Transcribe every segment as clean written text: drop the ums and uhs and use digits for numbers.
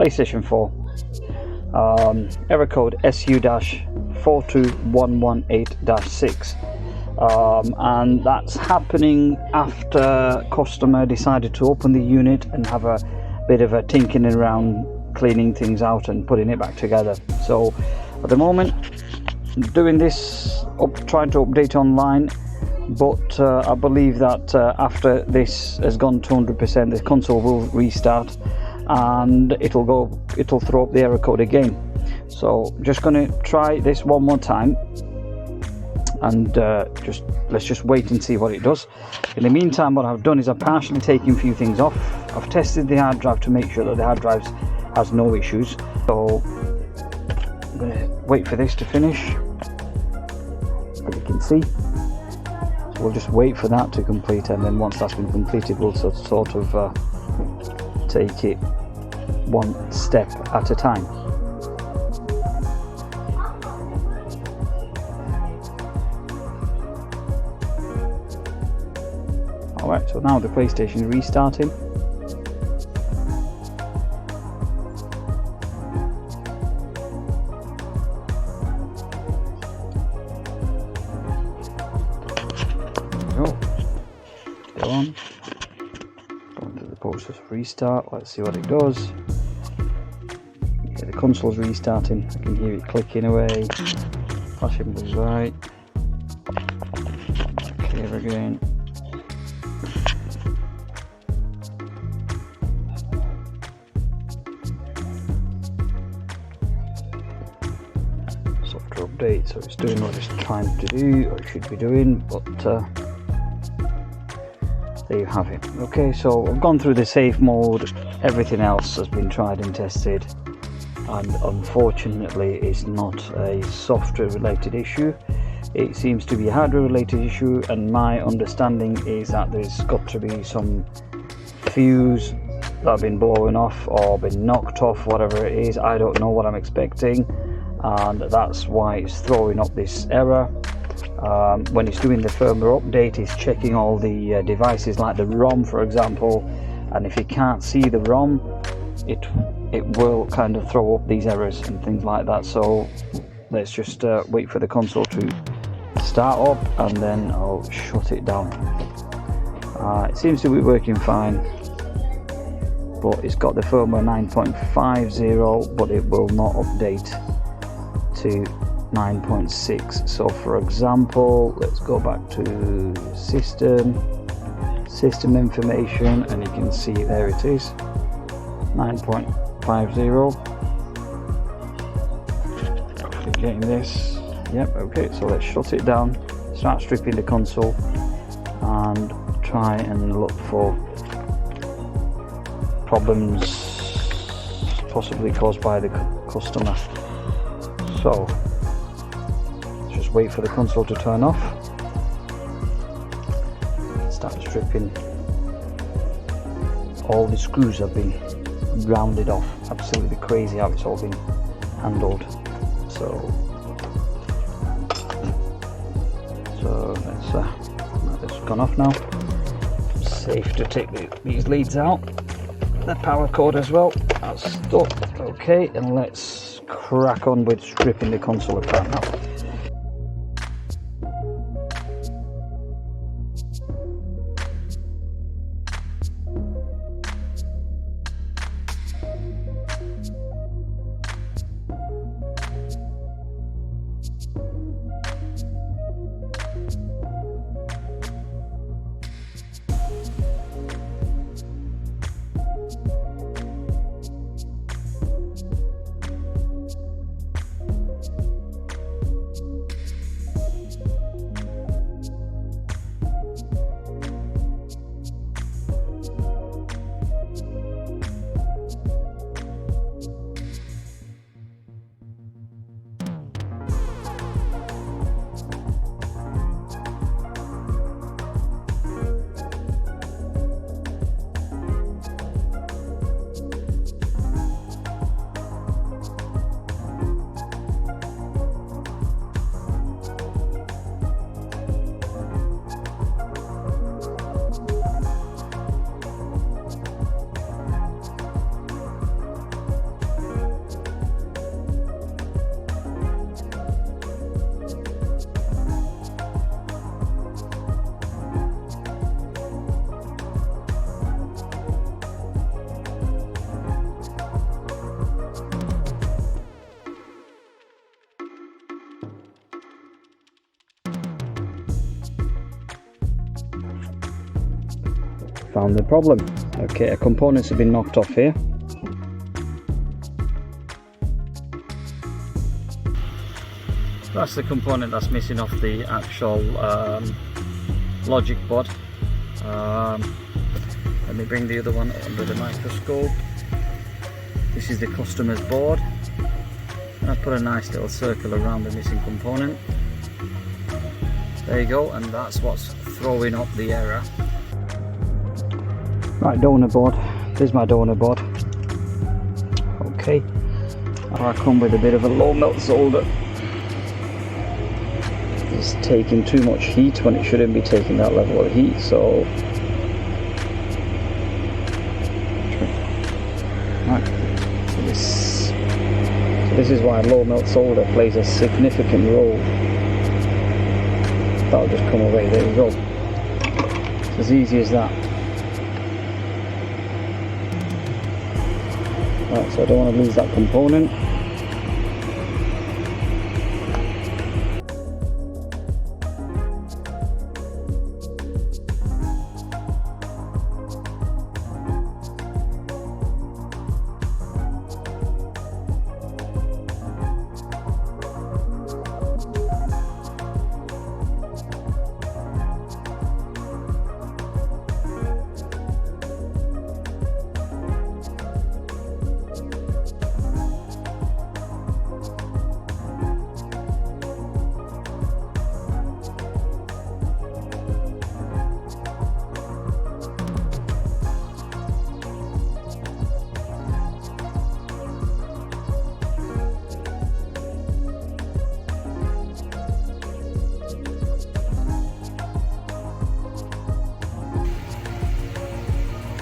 PlayStation 4. Error code SU-42118-6. And that's happening after customer decided to open the unit and have a bit of a tinkering around, cleaning things out and putting it back together. So at the moment, doing this, trying to update online, but I believe that after this has gone to 100%, the console will restart and it'll throw up the error code again. So just going to try this one more time, and let's just wait and see what it does. In the meantime, what I've done is I've partially taken a few things off. I've tested the hard drive to make sure that the hard drive has no issues. So I'm going to wait for this to finish, as you can see. So we'll just wait for that to complete, and then once that's been completed, we'll sort of take it one step at a time. Alright, so now the PlayStation is restarting. There we go. Still on. Going through the process of restart. Let's see what it does. Yeah, the console's restarting. I can hear it clicking away. Flashing blue light. Clear again. Software update, so it's doing what it's trying to do, or it should be doing, but there you have it. Okay, so I've gone through the safe mode, everything else has been tried and tested, and unfortunately it's not a software related issue. It seems to be a hardware related issue, and my understanding is that there's got to be some fuse that have been blowing off or been knocked off, whatever it is. I don't know what I'm expecting, and that's why it's throwing up this error. When it's doing the firmware update, it's checking all the devices like the ROM, for example, and if you can't see the ROM, it will kind of throw up these errors and things like that. So let's just wait for the console to start up, and then I'll shut it down. It seems to be working fine, but it's got the firmware 9.50, but it will not update to 9.6. So for example, let's go back to system information, and you can see there it is, 9.50. Getting this. Yep, okay, so let's shut it down, start stripping the console, and try and look for problems possibly caused by the customer. So let's just wait for the console to turn off, start stripping. All the screws have been rounded off. Absolutely crazy how it's all been handled. So that's gone off now. Safe to take these leads out. The power cord as well. That's stuck. Okay, and let's crack on with stripping the console apart now. found the problem. Okay, our components have been knocked off here. That's the component that's missing off the actual logic board. Let me bring the other one under the microscope. This is the customer's board. I put a nice little circle around the missing component. There you go, and that's what's throwing up the error. Right, donor board. There's my donor board. Okay, I come with a bit of a low melt solder. It's taking too much heat when it shouldn't be taking that level of heat, so right. So this is why low melt solder plays a significant role. That'll just come away, there you go. It's as easy as that. Right, so I don't want to lose that component.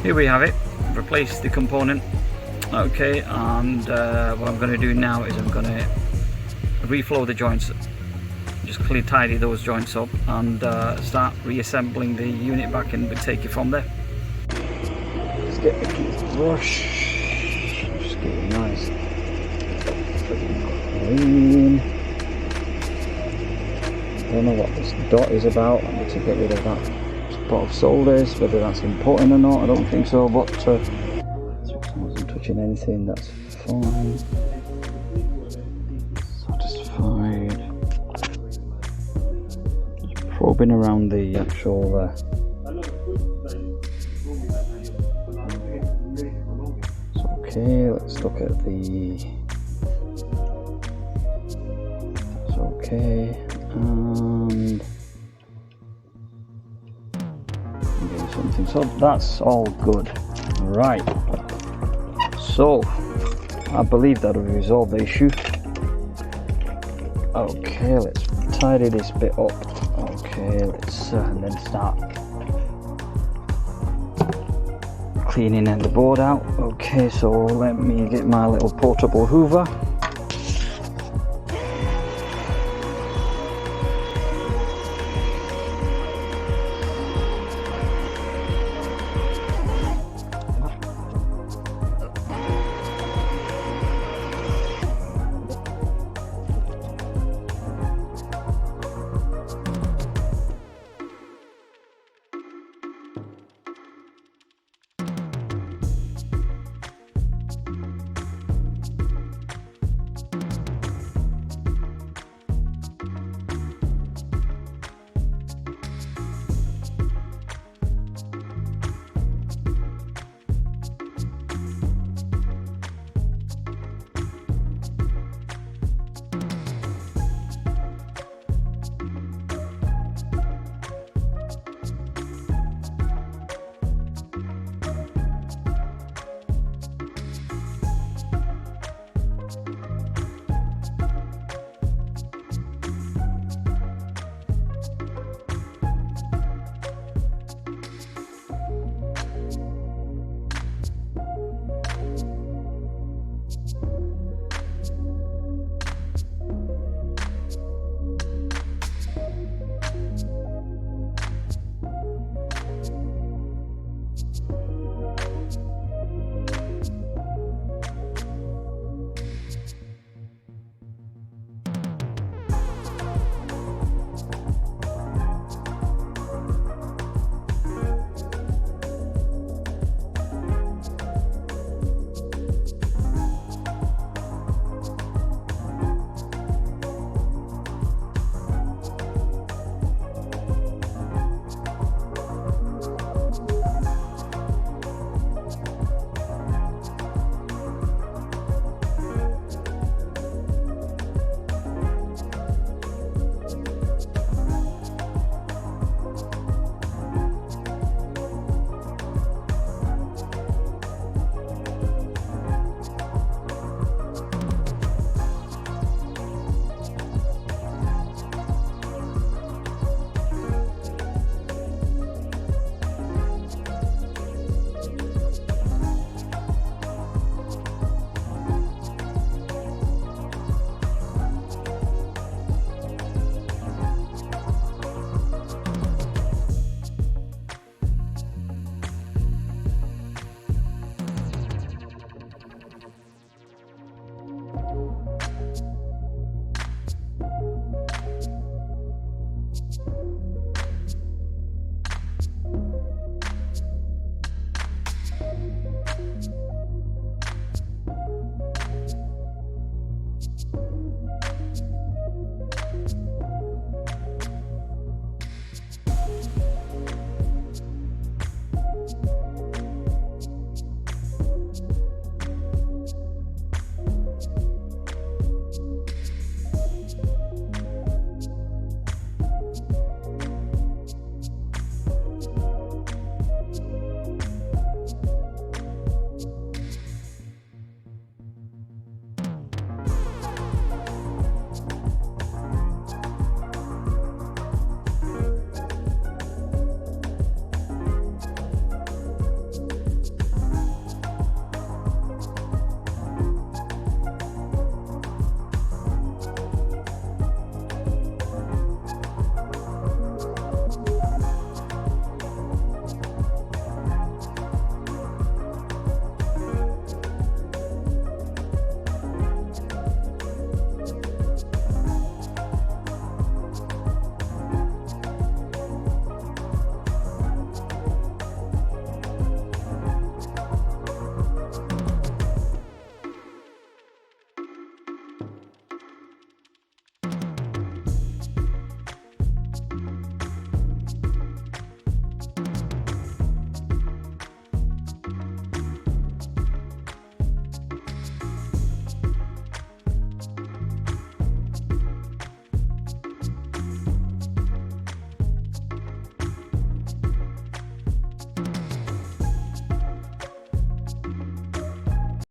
Here we have it, replace the component. Okay, and what I'm going to do now is I'm going to reflow the joints, just clean tidy those joints up, and start reassembling the unit back in, but take it from there. Just get the brush, just get it nice clean. I don't know what this dot is about. I need to get rid of that spot of solders, whether that's important or not, I don't think so, but so I wasn't touching anything, that's fine. Satisfied. Just probing around the actual okay, let's look at the, it's okay, and something, so that's all good. Right, so I believe that will resolve the issue. Okay, let's tidy this bit up. Okay, let's and then start cleaning the board out. Okay, so let me get my little portable hoover.